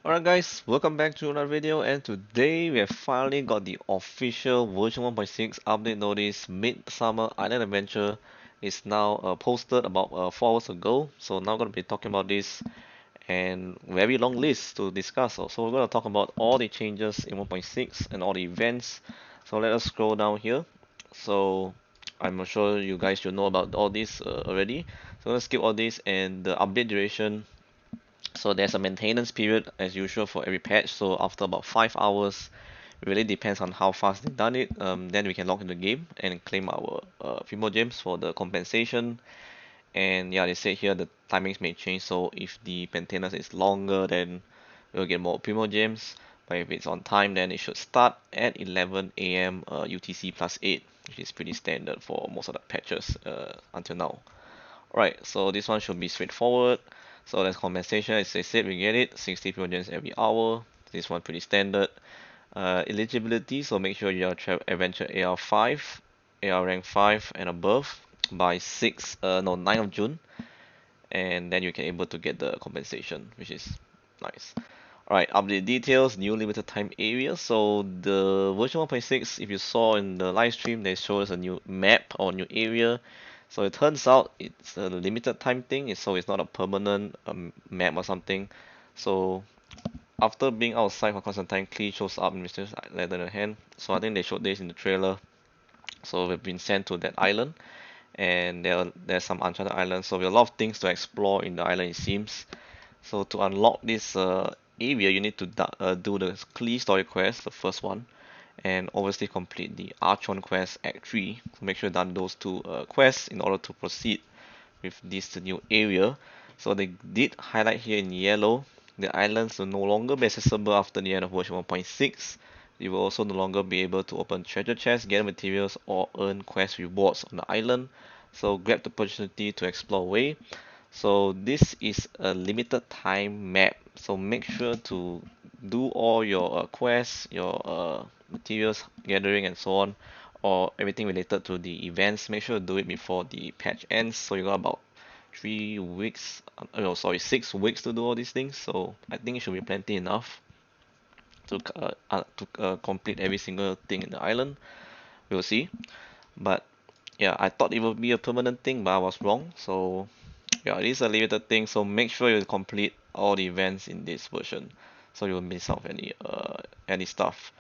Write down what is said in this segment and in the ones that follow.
Alright guys, welcome back to another video, and today we have finally got the official version 1.6 update notice. Midsummer Island Adventure is now posted about 4 hours ago. So now I'm going to be talking about this and very long list to discuss. So we're going to talk about all the changes in 1.6 and all the events. So let us scroll down here. So I'm sure you guys should know about all this already. So let's skip all this and the update duration. So there's a maintenance period as usual for every patch. So after about 5 hours, it really depends on how fast they've done it. Then we can log in the game and claim our Fimo gems for the compensation. And yeah, they say here the timings may change. So if the maintenance is longer, then we'll get more Primo gems. But if it's on time, then it should start at 11 a.m. UTC plus 8, which is pretty standard for most of the patches until now. Alright, so this one should be straightforward. So there's compensation, as I said, we get it, 60 projects every hour. This one pretty standard. Eligibility, so make sure you're Adventure AR 5, AR rank 5 and above by 9 of June. And then you can able to get the compensation, which is nice. Alright, update details, new limited time area. So the version 1.6, if you saw in the live stream, they show us a new map or new area. So it turns out it's a limited time thing, so it's not a permanent map or something. So after being outside for quite some time, Klee shows up in Mr. Leather in hand. So I think they showed this in the trailer. So we've been sent to that island, and there's some uncharted islands. So we have a lot of things to explore in the island, it seems. So to unlock this area, you need to do the Klee story quest, the first one, and obviously complete the Archon quest Act 3. So make sure you've done those two quests in order to proceed with this new area. So they did highlight here in yellow, the islands will no longer be accessible after the end of version 1.6. You will also no longer be able to open treasure chests, gather materials, or earn quest rewards on the island. So grab the opportunity to explore away. So this is a limited time map. So make sure to do all your quests, your materials gathering and so on, or everything related to the events. Make sure to do it before the patch ends. So you got about 3 weeks, no, sorry, 6 weeks to do all these things. So I think it should be plenty enough to complete every single thing in the island. We'll see. But yeah, I thought it would be a permanent thing, but I was wrong. So yeah, it is a limited thing, so make sure you complete all the events in this version, so you won't miss out any stuff.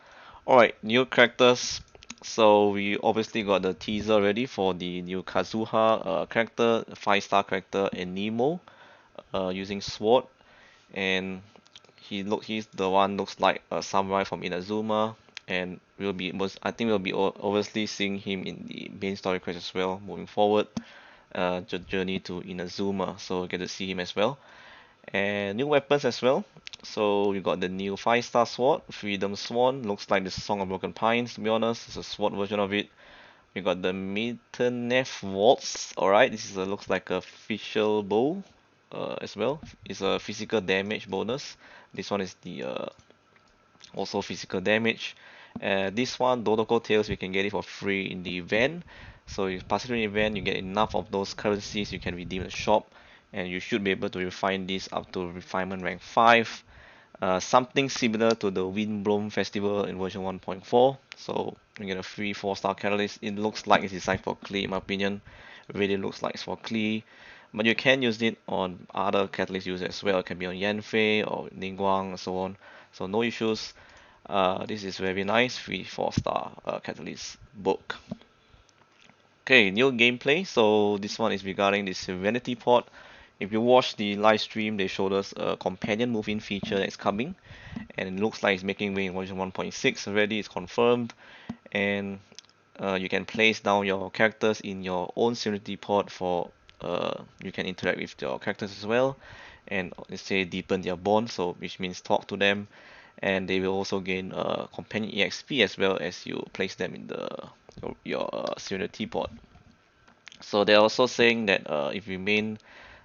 Alright, new characters. So we obviously got the teaser ready for the new Kazuha character, 5-star character, and Nemo using sword, and he's the one looks like a samurai from Inazuma, and I think we'll be obviously seeing him in the main story quest as well moving forward. Journey to Inazuma, so we get to see him as well. And new weapons as well. So we got the new 5-star sword, Freedom Swan. Looks like the Song of Broken Pines, to be honest. It's a sword version of it. We got the Mittenef Waltz. Alright, this is looks like a official bow as well. It's a physical damage bonus. This one is the also physical damage. This one, Dodoko Tails, we can get it for free in the event. So if pass through the event, you get enough of those currencies, you can redeem the shop, and you should be able to refine this up to refinement rank 5. Something similar to the Windblown Festival in version 1.4. So you get a free 4-star catalyst. It looks like it's designed for Klee, in my opinion. It really looks like it's for Klee. But you can use it on other catalyst users as well. It can be on Yanfei or Ningguang and so on. So no issues. This is very nice, free 4-star catalyst book. Okay, new gameplay. So this one is regarding the Serenity Pod. If you watch the live stream, they showed us a companion move-in feature that's coming, and it looks like it's making way in version 1.6 already. It's confirmed, and you can place down your characters in your own Serenity Pod for you can interact with your characters as well, and let's say deepen their bond. So which means talk to them, and they will also gain companion EXP as well as you place them in your Serenity Pod. So they're also saying that if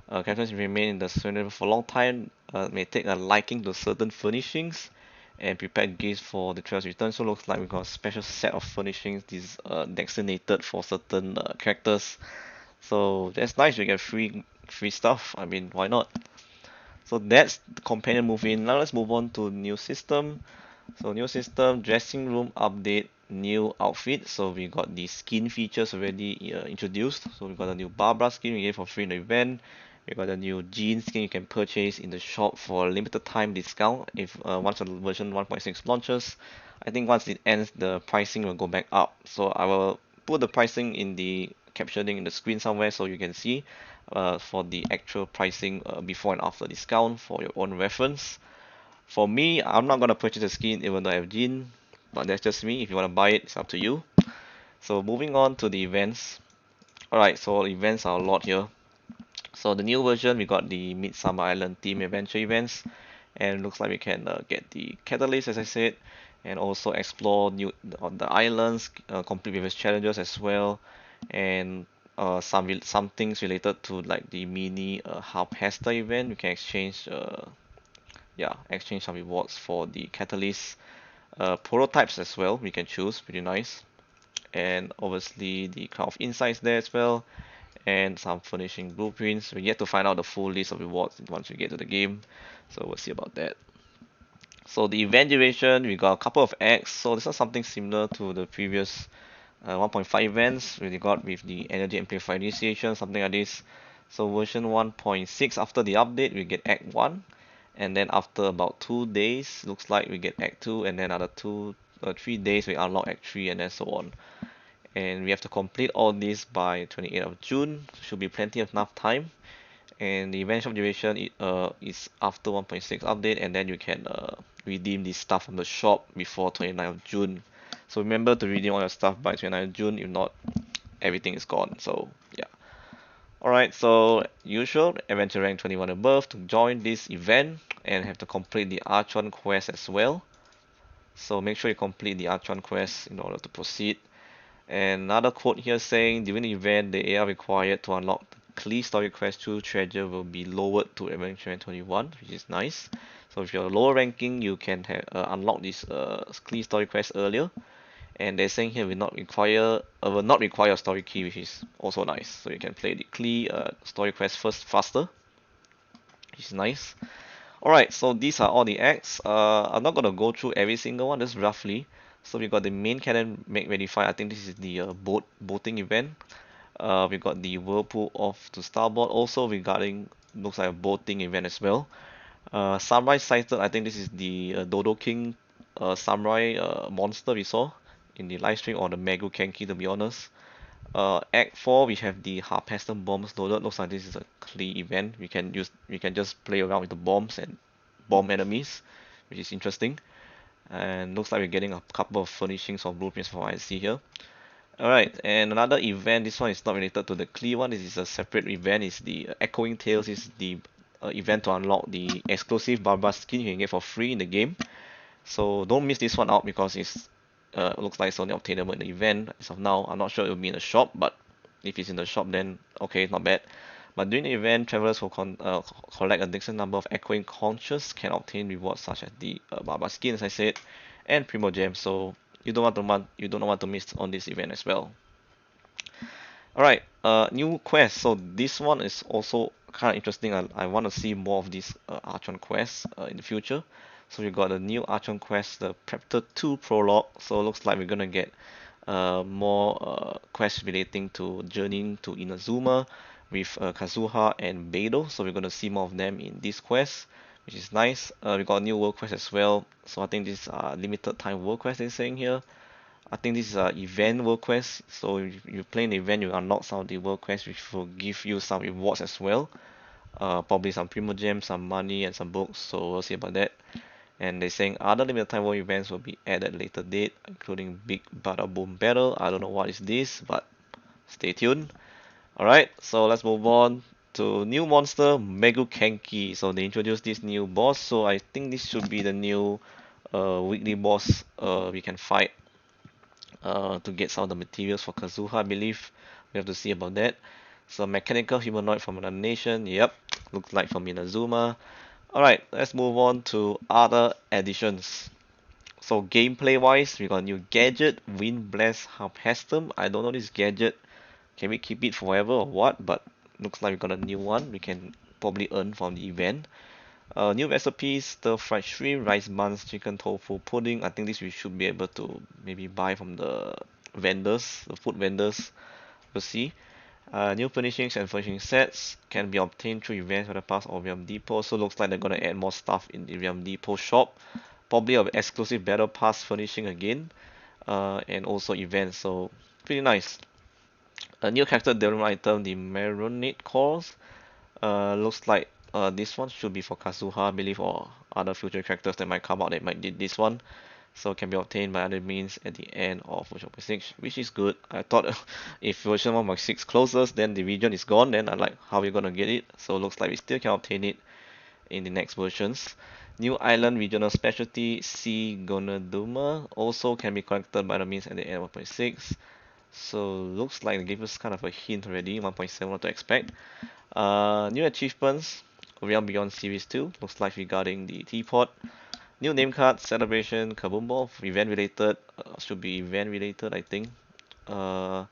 characters remain in the Serenity for a long time, may take a liking to certain furnishings and prepare gifts for the Trail's return. So looks like we got a special set of furnishings this designated for certain characters. So that's nice. You get free stuff. I mean, why not? So that's the companion move in. Now let's move on to new system. So new system, dressing room update, new outfit. So we got the skin features already introduced. So we got a new Barbara skin we get for free in the event. We got a new jean skin you can purchase in the shop for limited time discount if once the version 1.6 launches. I think once it ends, the pricing will go back up. So I will put the pricing in the captioning in the screen somewhere so you can see for the actual pricing before and after discount for your own reference. For me, I'm not gonna purchase the skin even though I have Jin, but that's just me. If you wanna buy it, it's up to you. So moving on to the events. Alright, so events are a lot here. So the new version, we got the Midsummer Island theme adventure events, and looks like we can get the catalyst as I said, and also explore new on the islands, complete various challenges as well, and some things related to like the mini Harpester event. We can exchange exchange some rewards for the catalyst prototypes as well. We can choose, pretty nice, and obviously the kind of insights there as well, and some furnishing blueprints. We yet to find out the full list of rewards once we get to the game, so we'll see about that. So the event duration, we got a couple of acts. So this is something similar to the previous 1.5 events we got with the energy amplifier initiation, something like this. So version 1.6, after the update, we get Act 1, and then after about 2 days, looks like we get Act 2, and then another 3 days we unlock Act 3, and then so on. And we have to complete all this by 28th of June. Should be plenty of enough time. And the event shop duration is after 1.6 update, and then you can redeem the stuff from the shop before 29th of June. So remember to redeem all your stuff by 29th of June. If not, everything is gone. So yeah. Alright, so usual adventure rank 21 above to join this event and have to complete the Archon quest as well. So make sure you complete the Archon quest in order to proceed. And another quote here saying during the event, the AR required to unlock the Klee story quest 2 treasure will be lowered to adventure rank 21, which is nice. So if you're lower ranking, you can have unlock this Klee story quest earlier. And they're saying here will not require a story key, which is also nice. So you can play the Klee story quest first faster, which is nice. Alright, so these are all the acts. I'm not gonna go through every single one, just roughly. So we got the main cannon make ready fight. I think this is the boating event. We got the whirlpool off to starboard. Also regarding looks like a boating event as well. Samurai sighted. I think this is the Dodo King samurai monster we saw in the live stream, or the Megu Kenki to be honest. Act 4 we have the Harpester bombs loaded. Looks like this is a Klee event. We can just play around with the bombs and bomb enemies, which is interesting. And looks like we're getting a couple of furnishings or blueprints from what I see here. Alright, and another event, this one is not related to the Klee one, this is a separate event, it's the Echoing Tales, is the event to unlock the exclusive Barbara skin you can get for free in the game. So don't miss this one out because it's looks like it's only obtainable in the event as of now. I'm not sure it will be in the shop, but if it's in the shop then okay, not bad. But during the event, travelers who collect a decent number of Echoing Conches can obtain rewards such as the Barbara skin, as I said, and Primo Gems. So you don't want to miss on this event as well. Alright, new quest. So this one is also kind of interesting. I want to see more of these Archon quests in the future. So we got a new Archon quest, the Predator 2 prologue. So it looks like we're gonna get more quests relating to journeying to Inazuma with Kazuha and Beidou. So we're gonna see more of them in this quest, which is nice. We got a new world quest as well. So I think this limited time world quest they're saying here. I think this is a event world quest, so if you play an event, you unlock some of the world quests, which will give you some rewards as well. Probably some Primo Gems, some money, and some books, so we'll see about that. And they're saying other limited time world events will be added later date, including Big Bada Boom Battle. I don't know what is this, but stay tuned. Alright, so let's move on to new monster, Megu Kenki. So they introduced this new boss, so I think this should be the new weekly boss we can fight to get some of the materials for Kazuha, I believe. We have to see about that. So mechanical humanoid from another nation. Yep, looks like from Inazuma. Alright, let's move on to other additions. So gameplay wise, we got a new gadget, Wind Blast Harpestum. I don't know this gadget. Can we keep it forever or what? But looks like we got a new one we can probably earn from the event. New recipes, stir-fried shrimp, rice buns, chicken tofu pudding. I think this we should be able to maybe buy from the vendors, the food vendors. We'll see. New furnishings and furnishing sets can be obtained through events for the past or Realm Depot. So looks like they're gonna add more stuff in the Realm Depot shop. Probably an exclusive battle pass furnishing again, and also events. So pretty nice. A new character development item, the Marinate Cores. Looks like this one should be for Kazuha, I believe, or other future characters that might come out that might need this one. So can be obtained by other means at the end of version 1.6, which is good. I thought if version 1.6 closes, then the region is gone. Then I'm like, how are we gonna get it? So looks like we still can obtain it in the next versions. New island regional specialty Sea Gonaduma also can be collected by the means at the end of 1.6. So looks like they gave us kind of a hint already. 1.7 what to expect. New achievements, Realm Beyond Series 2, looks like regarding the teapot. New name card, celebration, Kaboom event related, should be event related, I think. Uh,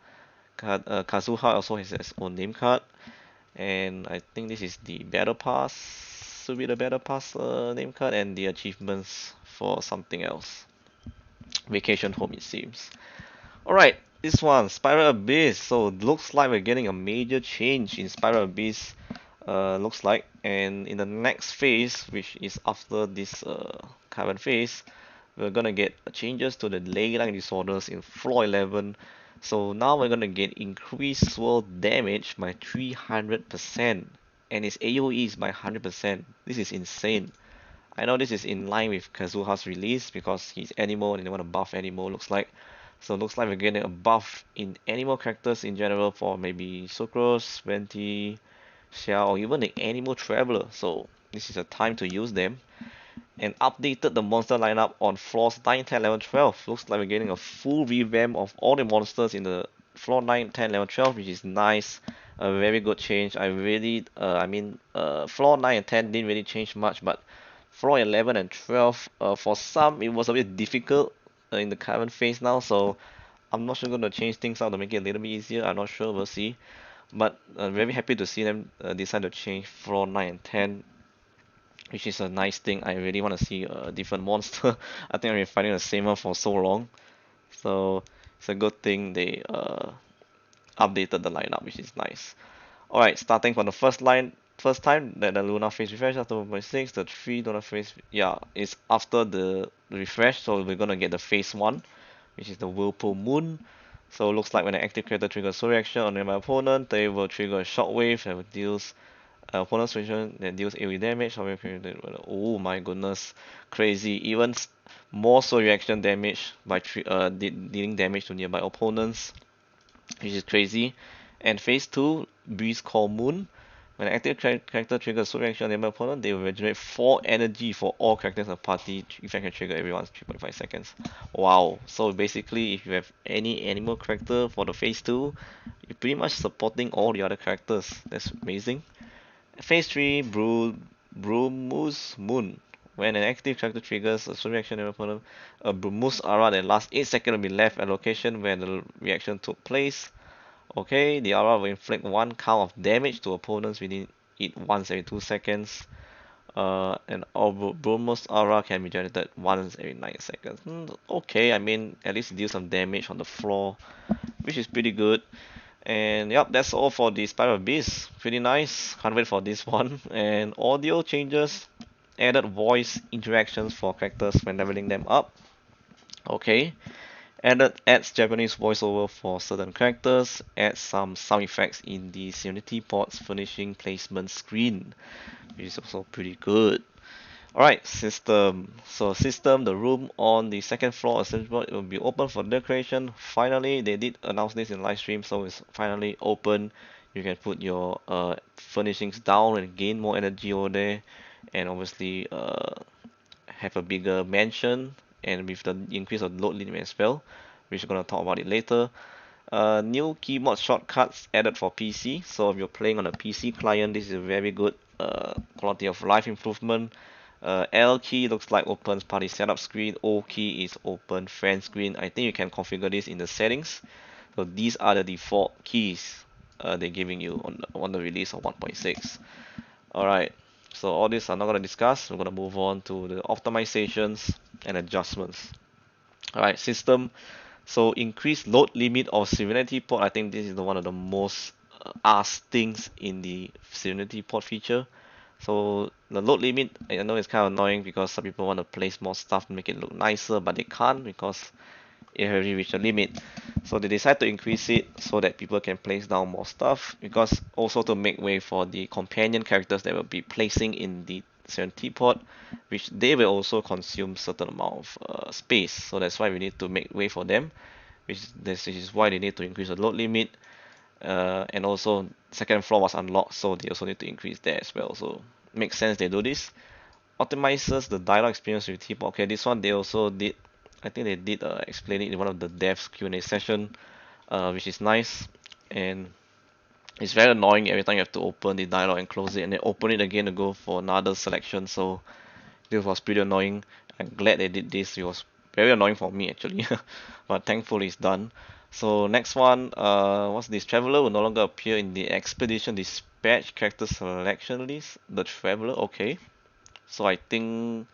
Kazuha also has his own name card, and I think this is the battle pass, should be the battle pass name card, and the achievements for something else. Vacation home, it seems. Alright, this one, Spiral Abyss. So looks like we're getting a major change in Spiral Abyss. Looks like, and in the next phase, which is after this current phase, we're gonna get changes to the ley line disorders in floor 11. So now we're gonna get increased swirl damage by 300%, and its AoE is by 100%. This is insane. I know this is in line with Kazuha's release because he's animal and they want to buff animal, looks like. So looks like we're getting a buff in animal characters in general for maybe Sucrose, Venti, Xiao, or even the Animal Traveler. So this is a time to use them. And updated the monster lineup on floors 9, 10, 11, 12. Looks like we're getting a full revamp of all the monsters in the floor 9, 10, 11, 12, which is nice. A very good change. I really, floor 9 and 10 didn't really change much, but floor 11 and 12, for some it was a bit difficult in the current phase now, so I'm not sure going to change things out to make it a little bit easier. I'm not sure, we'll see. But very happy to see them decide to change floor 9 and 10, which is a nice thing. I really want to see a different monster. I think I've been fighting the same one for so long, so it's a good thing they updated the lineup, which is nice. Alright, starting from the first time that the Luna phase refresh after 1.6, the 3 Luna phase, yeah, is after the refresh, so we're gonna get the phase 1, which is the Whirlpool Moon. So it looks like when an active character triggers soul reaction on my opponent, they will trigger a shockwave that deals opponent's reaction that deals AoE damage. Oh my goodness, crazy! Even more soul reaction damage by dealing damage to nearby opponents, which is crazy. And phase 2, Breeze Call Moon. When an active character triggers soul reaction on their opponent, they will regenerate 4 energy for all characters in the party. Effect can trigger every once 3.5 seconds. Wow. So basically, if you have any animal character for the phase 2, you're pretty much supporting all the other characters. That's amazing. Phase 3, Brumus Moon. When an active character triggers a soul reaction on their opponent, a Brumus aura that lasts 8 seconds will be left at a location where the reaction took place. Okay, the aura will inflict 1 count of damage to opponents within it once every 2 seconds. And Bromos aura can be generated once every 9 seconds. Okay, I mean, at least it deals some damage on the floor, which is pretty good. And yep, that's all for the Spiral Beast. Pretty nice. Can't wait for this one. And audio changes, added voice interactions for characters when leveling them up. Okay. Adds Japanese voiceover for certain characters, adds some sound effects in the Unity Port's finishing placement screen, which is also pretty good. Alright, system. So system, the room on the second floor essentially it will be open for decoration. Finally, they did announce this in live stream, so it's finally open. You can put your furnishings down and gain more energy over there, and obviously have a bigger mansion, and with the increase of load limit as well, which we're going to talk about it later. New keyboard shortcuts added for PC, so if you're playing on a PC client, this is a very good quality of life improvement. L key looks like opens party setup screen, O key is open friend screen. I think you can configure this in the settings. So these are the default keys they're giving you on the release of 1.6. Alright, So all this I'm not going to discuss. We're going to move on to the optimizations and adjustments. Alright, system. So increase load limit of Serenity port. I think this is one of the most asked things in the Serenity port feature. So the load limit, I know it's kind of annoying because some people want to place more stuff to make it look nicer, but they can't because it already reached a limit. So they decide to increase it so that people can place down more stuff, because also to make way for the companion characters that will be placing in the Serenity port, which they will also consume certain amount of space. So that's why we need to make way for them, this is why they need to increase the load limit. And also second floor was unlocked, so they also need to increase that as well. So makes sense they do this. Optimizes the dialogue experience with T-pop. Okay, this one they also did. I think they did explain it in one of the devs Q&A session, which is nice. And it's very annoying every time you have to open the dialogue and close it and then open it again to go for another selection. So this was pretty annoying. I'm glad they did this. It was very annoying for me actually, but thankfully it's done. So next one, what's this? Traveler will no longer appear in the Expedition Dispatch character selection list. The Traveler, okay. So I think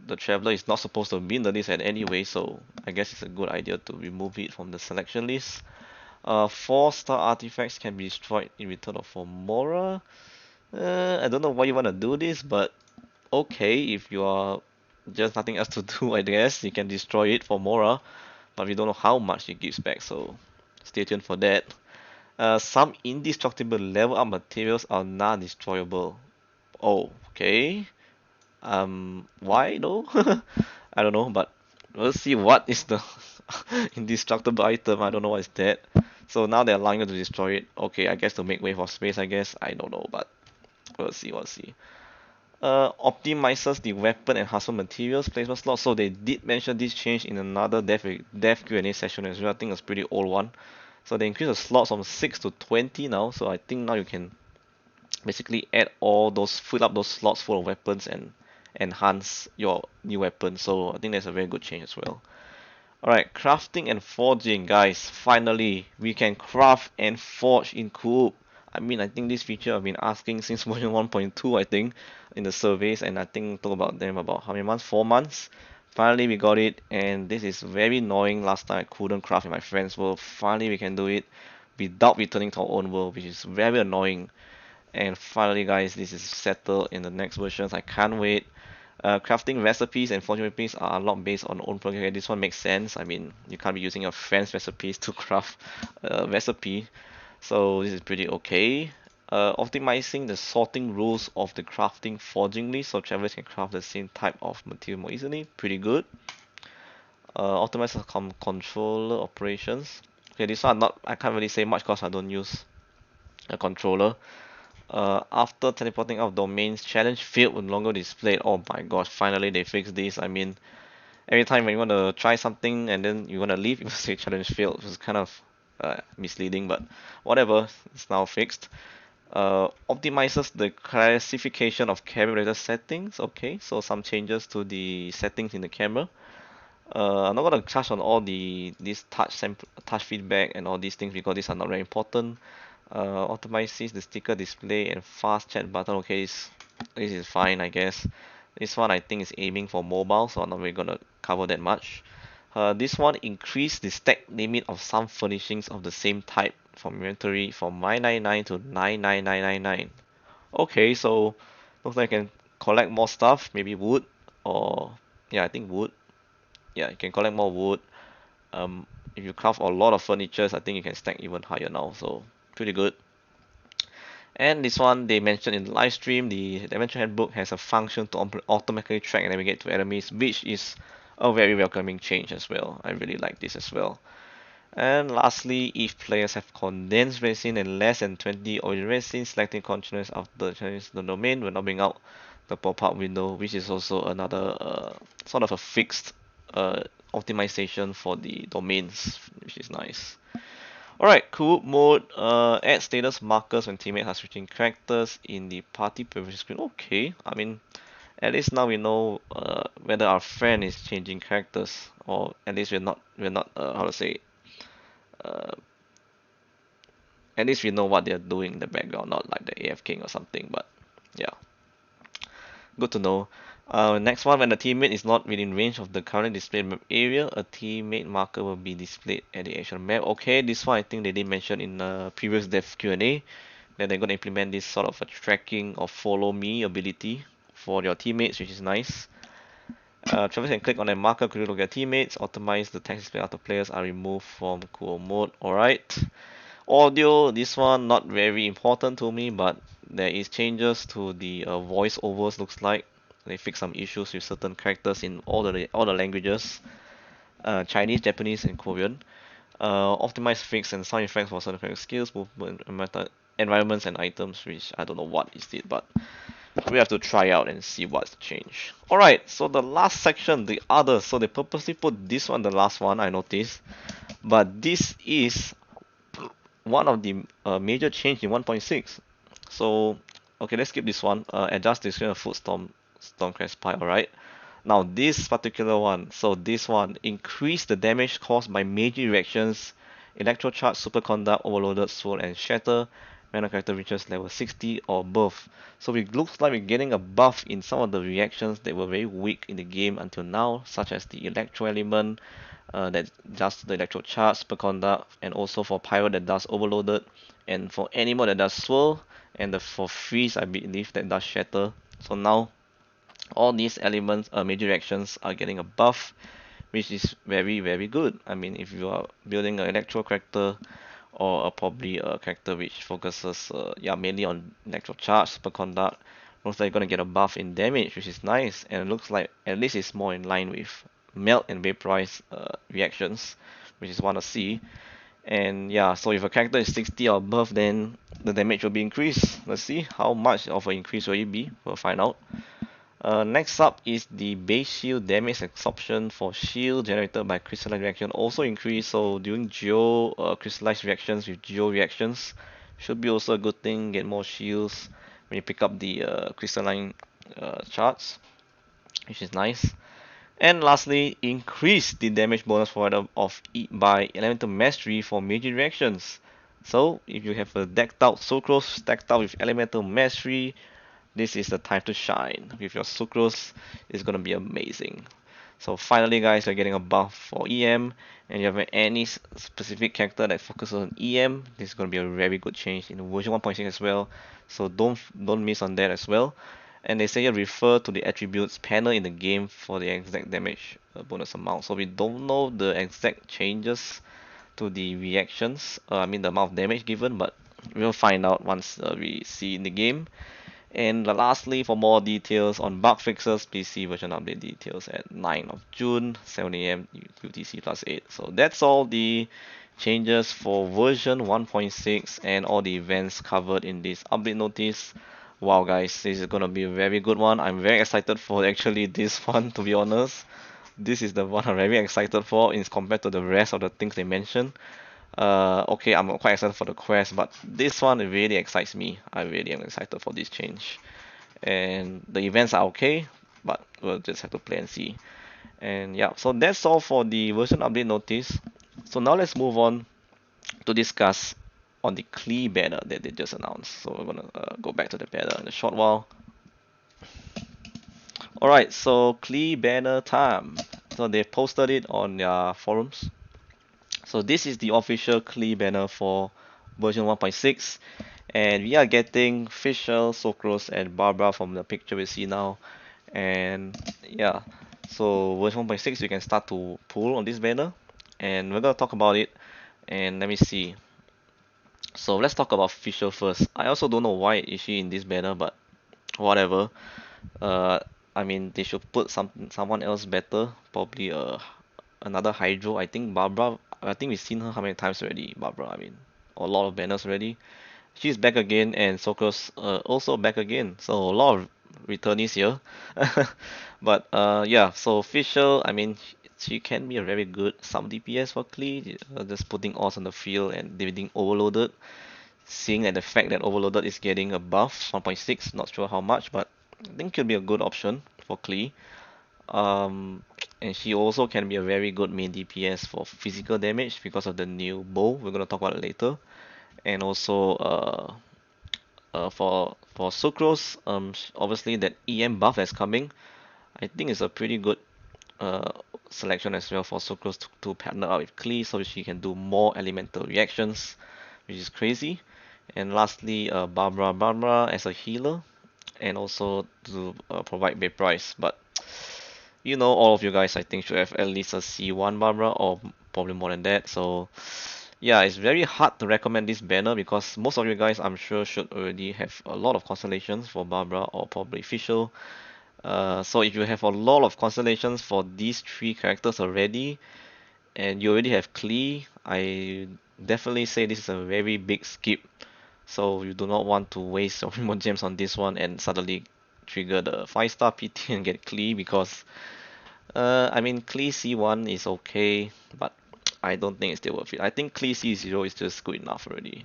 the Traveler is not supposed to be in the list at anyway, so I guess it's a good idea to remove it from the selection list. 4-star artifacts can be destroyed in return for Mora. I don't know why you want to do this, but okay, if you are just nothing else to do, I guess you can destroy it for Mora, but we don't know how much it gives back, so stay tuned for that. Some indestructible level up materials are non-destroyable. Oh, okay. Why though? I don't know, but we'll see what is the indestructible item. I don't know what is that. So now they're allowing you to destroy it. Okay, I guess to make way for space, I guess. I don't know, but we'll see, we'll see. Optimizes the weapon enhancement materials placement slot. So they did mention this change in another dev Q&A session as well. I think it's a pretty old one. So they increased the slots from 6 to 20 now. So I think now you can basically add all those, fill up those slots full of weapons and enhance your new weapon. So I think that's a very good change as well. Alright, crafting and forging, guys. Finally, we can craft and forge in Coop. I mean, I think this feature I've been asking since version 1.2, I think, in the surveys, and I think talk about them about how many months? 4 months. Finally, we got it, and this is very annoying. Last time I couldn't craft in my friend's world. Finally, we can do it without returning to our own world, which is very annoying. And finally, guys, this is settled in the next versions. I can't wait. Crafting recipes and fortune recipes are a lot based on own project. This one makes sense. I mean, you can't be using your friend's recipes to craft a recipe, so this is pretty okay. Optimizing the sorting rules of the crafting forging list so travelers can craft the same type of material more easily. Pretty good. Optimize the controller operations. Okay, this one I can't really say much because I don't use a controller. After teleporting out of domains, challenge field will no longer displayed. Oh my gosh, finally they fixed this. I mean, every time when you want to try something and then you want to leave, it will say challenge failed, which is kind of misleading, but whatever, it's now fixed. Optimizes the classification of camera related settings. Okay, so some changes to the settings in the camera. I'm not gonna touch on all these touch feedback and all these things because these are not very important. Optimizes the sticker display and fast chat button. Okay, this is fine, I guess. This one I think is aiming for mobile, so I'm not really gonna cover that much. This one increased the stack limit of some furnishings of the same type from inventory from 999 to 99999. Okay, so looks like you can collect more stuff, maybe wood, or yeah, I think wood. Yeah, you can collect more wood. If you craft a lot of furnitures, I think you can stack even higher now, so pretty good. And this one they mentioned in the live stream, the Adventure Handbook has a function to automatically track and navigate to enemies, which is a very welcoming change as well. I really like this as well. And lastly, if players have condensed resin and less than 20 origin resin, selecting continuous after change the domain will not bring out the pop-up window, which is also another sort of a fixed optimization for the domains, which is nice. Alright, cool mode. Add status markers when teammates are switching characters in the party privilege screen. Okay, I mean, at least now we know whether our friend is changing characters, or at least we're not how to say. Uh, at least we know what they're doing in the background, not like the AF King or something. But yeah. Good to know. Next one, when the teammate is not within range of the current displayed map area, a teammate marker will be displayed at the actual map. Okay, this one I think they did mention in the previous dev Q&A that they're going to implement this sort of a tracking or follow me ability for your teammates, which is nice. Travelers can click on a marker to look at teammates, optimize the text display after players are removed from cool mode. Alright. Audio, this one not very important to me, but there is changes to the voiceovers looks like. They fix some issues with certain characters in all the languages, Chinese, Japanese, and Korean. Optimize fix and sound effects for certain character skills, movement, environments, and items, which I don't know what is it, but we have to try out and see what's changed. Alright, so the last section, the others. So they purposely put this one, the last one, I noticed. But this is one of the major change in 1.6. So, okay, let's skip this one. Adjust description of foot stormcrest spy. Alright. Now this particular one, so this one, increase the damage caused by major reactions, electrocharge, superconduct, overloaded, swirl, and shatter when a character reaches level 60 or above. So it looks like we're getting a buff in some of the reactions that were very weak in the game until now, such as the electro element, that does the electro charge, superconduct, and also for pyro that does overloaded, and for animal that does swirl, and for freeze I believe that does shatter. So now all these elements, major reactions, are getting a buff, which is very very good. I mean, if you are building an electro character or probably a character which focuses yeah, mainly on electro charge, superconduct, looks like you're gonna get a buff in damage, which is nice, and it looks like at least it's more in line with melt and vaporize reactions, which is one to see. And yeah, so if a character is 60 or above, then the damage will be increased. Let's see how much of an increase will it be. We'll find out. Next up is the base shield damage absorption for shield generated by crystalline reaction also increase. So during geo crystallized reactions with geo reactions should be also a good thing. Get more shields when you pick up the crystalline charts, which is nice. And lastly, increase the damage bonus provided of by elemental mastery for major reactions. So if you have a decked out Sucrose stacked out with elemental mastery, this is the time to shine. With your Sucrose, it's gonna be amazing. So finally guys, you're getting a buff for EM, and you have any specific character that focuses on EM, this is gonna be a very good change in version 1.6 as well. So don't miss on that as well. And they say you refer to the attributes panel in the game for the exact damage bonus amount. So we don't know the exact changes to the reactions, I mean the amount of damage given, but we'll find out once we see in the game. And lastly, for more details on bug fixes, please see version update details at 9th of June, 7 AM UTC +8. So that's all the changes for version 1.6 and all the events covered in this update notice. Wow guys, this is gonna be a very good one. I'm very excited for actually this one, to be honest. This is the one I'm very excited for in compared to the rest of the things they mentioned. Okay, I'm quite excited for the quest, but this one really excites me. I really am excited for this change. And the events are okay, but we'll just have to play and see. And yeah, so that's all for the version update notice. So now let's move on to discuss on the Klee banner that they just announced. So we're gonna go back to the banner in a short while. Alright, so Klee banner time. So they posted it on their forums. So this is the official Klee banner for version 1.6, and we are getting Fischl, Sucrose, and Barbara from the picture we see now. And yeah, so version 1.6 you can start to pull on this banner, and we're gonna talk about it. And let me see. So let's talk about Fischl first. I also don't know why is she in this banner, but whatever. Uh, I mean they should put someone else better, probably another Hydro. I think Barbara. I think we've seen her how many times already, Barbara. I mean, a lot of banners already. She's back again, and Sokos also back again. So a lot of returnees here. But yeah, so Fischl, I mean, she can be a very good some DPS for Klee, just putting odds on the field and defeating Overloaded. Seeing that the fact that Overloaded is getting a buff, 1.6, not sure how much, but I think could be a good option for Klee. And she also can be a very good main DPS for physical damage because of the new bow. We're gonna talk about it later. And also For Sucrose, obviously that EM buff that's coming, I think it's a pretty good uh, selection as well for Sucrose to partner up with Klee so she can do more elemental reactions, which is crazy. And lastly, Barbara as a healer and also to provide vaporize. But you know, all of you guys I think should have at least a C1 Barbara or probably more than that. So yeah, it's very hard to recommend this banner because most of you guys I'm sure should already have a lot of constellations for Barbara or probably Fischl. So if you have a lot of constellations for these three characters already and you already have Klee, I definitely say this is a very big skip. So you do not want to waste your more gems on this one and suddenly trigger the 5-star PT and get Klee because I mean Klee C1 is okay, but I don't think it's still worth it. I think Klee C0 is just good enough already.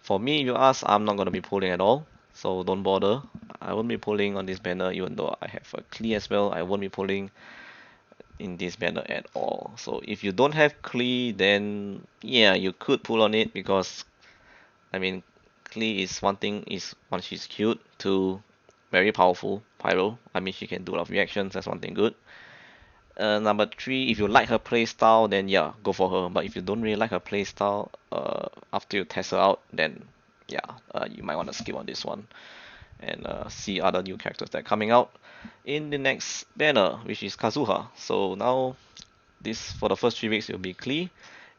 For me, if you ask, I'm not gonna be pulling at all, so don't bother. I won't be pulling on this banner even though I have a Klee as well. I won't be pulling in this banner at all. So if you don't have Klee, then yeah, you could pull on it because I mean Klee is one thing is one she's cute, two very powerful pyro. I mean she can do a lot of reactions, that's one thing good. Number three, if you like her playstyle, then yeah, go for her. But if you don't really like her playstyle, after you test her out, then yeah, you might want to skip on this one and see other new characters that are coming out in the next banner, which is Kazuha. So now this for the first 3 weeks it will be Klee,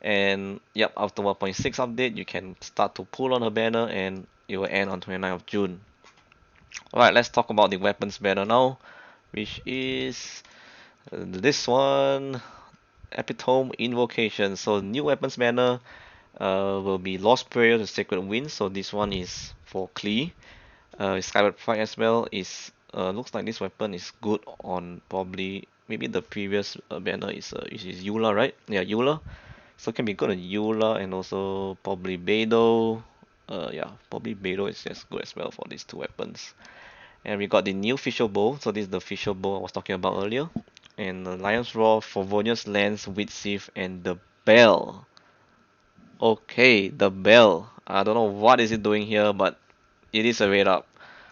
and yep, after 1.6 update, you can start to pull on her banner, and it will end on 29th of June. Alright, let's talk about the weapons banner now, which is this one, Epitome Invocation. So new weapons banner will be Lost Prayer to Sacred Wind. So this one is for Klee. Skyward Pride as well is looks like this weapon is good on probably maybe the previous banner is Eula, right? Yeah, Eula. So it can be good on Eula and also probably Beidou. Yeah, probably Beidou is just good as well for these two weapons. And we got the new Fischl Bow. So this is the Fischl Bow I was talking about earlier. And the Lion's Roar, Favonius Lance, Witsief, and the Bell. Okay, the Bell. I don't know what is it doing here, but it is a rate up.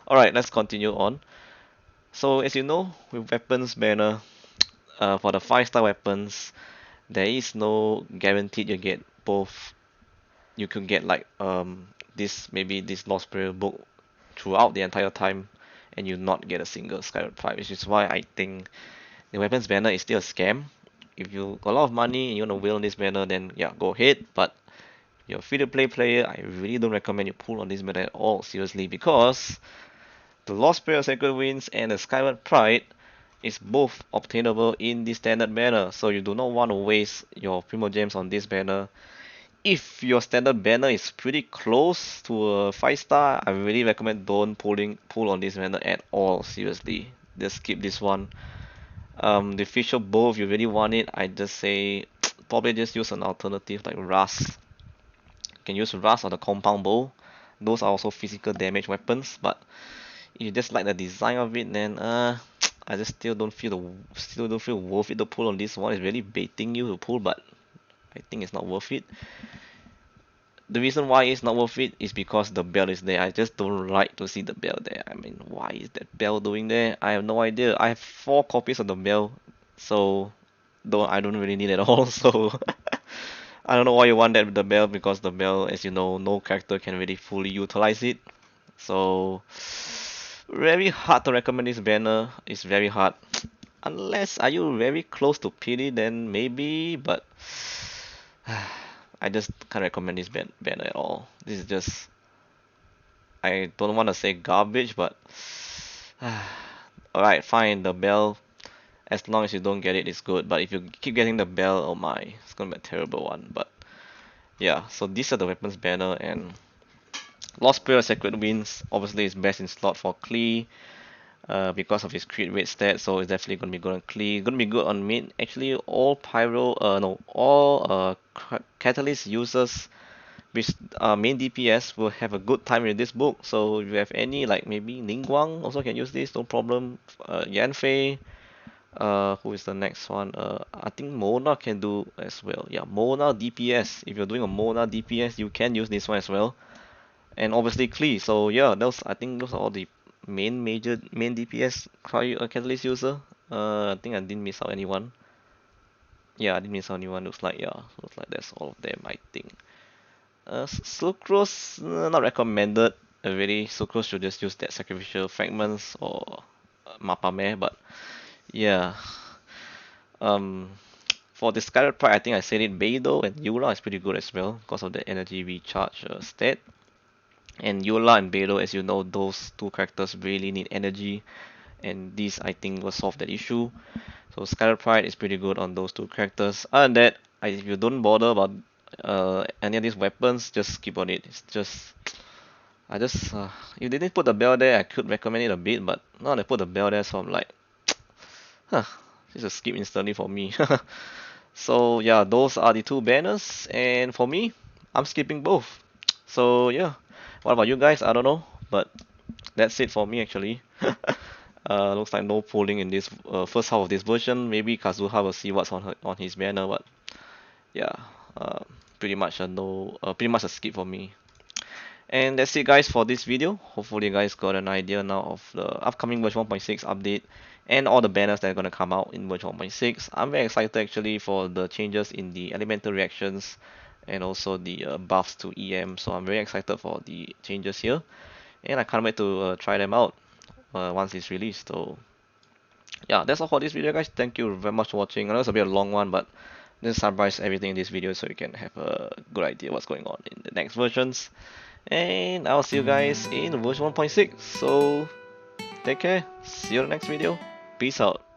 Alright, let's continue on. So as you know, with weapons banner, for the 5-star weapons, there is no guaranteed you get both. You could get like this maybe this Lost Prayer book throughout the entire time and you not get a single Skyward Pride, which is why I think the weapons banner is still a scam. If you got a lot of money and you want to wheel on this banner, then yeah, go ahead. But if you're a free-to-play player, I really don't recommend you pull on this banner at all, seriously, because the Lost Prayer of Sacred Winds and the Skyward Pride is both obtainable in the standard banner, so you do not want to waste your Primo Gems on this banner. If your standard banner is pretty close to a 5-star, I really recommend don't pull on this banner at all, seriously. Just skip this one. The Fischl Bow, if you really want it, I just say probably just use an alternative like Rust. You can use Rust or the Compound Bow. Those are also physical damage weapons, but if you just like the design of it, then I just still don't feel worth it to pull on this one. It's really baiting you to pull, but I think it's not worth it. The reason why it's not worth it is because the bell is there. I just don't like to see the bell there. I mean, why is that bell doing there? I have no idea. I have 4 copies of the bell, so I don't really need it at all. So I don't know why you want that with the bell because the bell, as you know, no character can really fully utilize it. So very hard to recommend this banner. It's very hard. Unless are you very close to PD, then maybe, but I just can't recommend this banner at all. This is just, I don't want to say garbage, but alright, fine, the bell, as long as you don't get it, it's good. But if you keep getting the bell, oh my, it's gonna be a terrible one. But yeah, so these are the weapons banner, and Lost Prayer Sacred Winds obviously is best in slot for Klee. Because of his crit rate stat, so it's definitely gonna be good on Klee. Gonna be good on mid. Actually, all pyro, no, all catalyst users which main DPS will have a good time with this book. So if you have any like maybe Ningguang also can use this, no problem. Yanfei, who is the next one? I think Mona can do as well. Yeah, Mona DPS. If you're doing a Mona DPS, you can use this one as well. and obviously Klee. So yeah, I think those are all the main DPS catalyst user. I think I didn't miss out anyone. Yeah, I didn't miss out anyone. Looks like that's all of them, I think. Sucrose, not recommended. Really, Sucrose should just use that sacrificial fragments or Mapame. But yeah, um, for the Scarlet Pride, I think I said it. Beidou and Eula is pretty good as well because of the energy recharge stat. And Eula and Beidou, as you know, those two characters really need energy, and this I think will solve that issue. So Scarlet Pride is pretty good on those two characters. Other than that, if you don't bother about any of these weapons, just skip on it. It's just if they didn't put the bell there, I could recommend it a bit, but now they put the bell there, so I'm like, huh, this is a skip instantly for me. So yeah, those are the two banners, and for me, I'm skipping both. So yeah, what about you guys? I don't know, but that's it for me actually. Looks like no polling in this first half of this version. Maybe Kazuha will see what's on his banner, but yeah, uh, pretty much a no, pretty much a skip for me. And that's it guys for this video. Hopefully you guys got an idea now of the upcoming version 1.6 update and all the banners that are gonna come out in version 1.6. I'm very excited actually for the changes in the elemental reactions and also the buffs to EM. So I'm very excited for the changes here, and I can't wait to try them out once it's released. So yeah, that's all for this video guys. Thank you very much for watching. I know it's a bit of a long one, but just summarize everything in this video so you can have a good idea what's going on in the next versions. And I'll see you guys in version 1.6. So take care. See you in the next video. Peace out.